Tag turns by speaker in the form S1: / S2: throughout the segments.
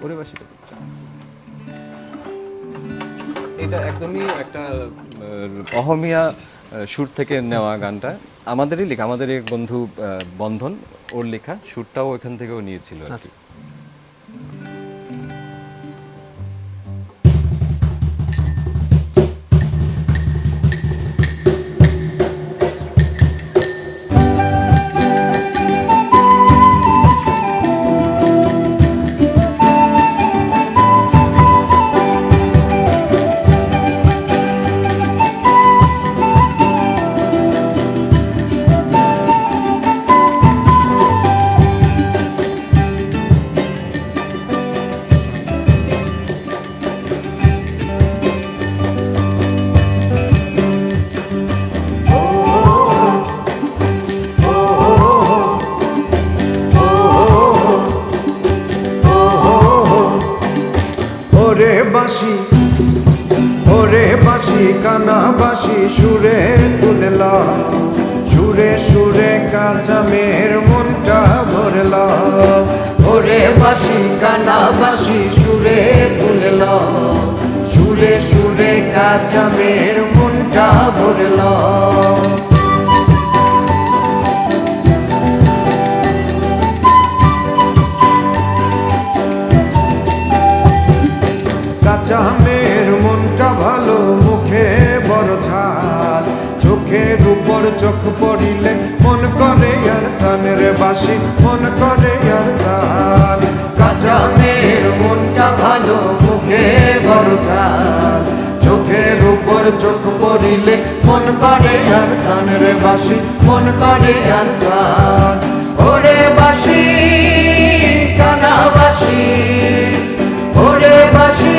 S1: ওরে বাসিটা এটা একদমই একটা অহমিয়া সুর থেকে নেওয়া গানটা, আমাদেরই লেখা, আমাদের এক বন্ধু বন্ধন, ওর লেখা, সুরটাও ওখান থেকেও নিয়েছিল আর কি।
S2: ওরে বাঁশি কানা বাঁশি সুরে তুললা, সুরে সুরে কাঁচা মেয়ের মনটা ভরলা।
S3: ওরে বাঁশি কানা বাঁশি সুরে তুললা, সুরে সুরে কাঁচা মেয়ের মনটা ভরলা।
S2: কাঁচা মেয়ের মনটা ভালো, মুখে বড় ঝাল, চোখের উপর চোখ পড়িলে মন করে আর তানের বাঁশি, মন করে আর তান।
S3: কাঁচা মেয়ের মনটা ভালো, মুখে বড় ঝাল, চোখের উপর চোখ পড়িলে মন করে আর তানের বাঁশি, মন করে আর তান। ওরে বাঁশি কানা বাঁশি, ওরে বাঁশি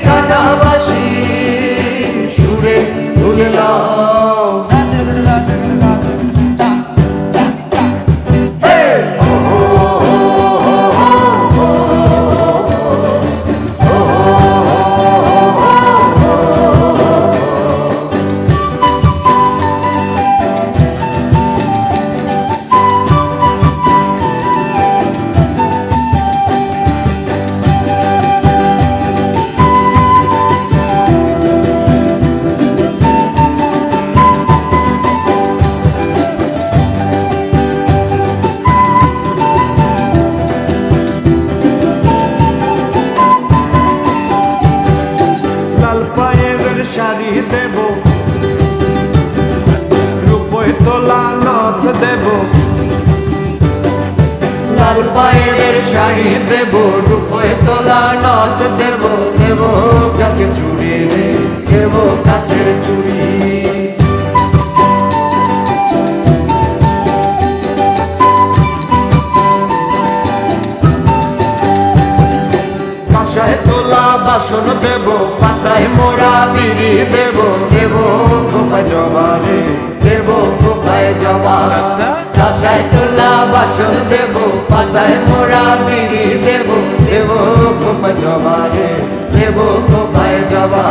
S3: কানা বাঁশি সুরে তুললা।
S2: শাড়ি দেব, রূপোয় তোলা নথ দেব,
S3: লাল পায়ের শাড়ি দেব, রূপোয় তোলা নথ দেব, দেব কাছের চুড়ি, দেব কাছের চুড়ি। কাঁসায় তোলা বাসন দেব, পাতায় মোড়া বিড়ি দেব, দেব খোপায় জবা রে, দেব খোপায় জবা। কাঁসায় তোলা বাসন দেব, পাতায় মোড়া বিড়ি দেব, দেব খোপায় জবা রে, দেব খোপায় জবা।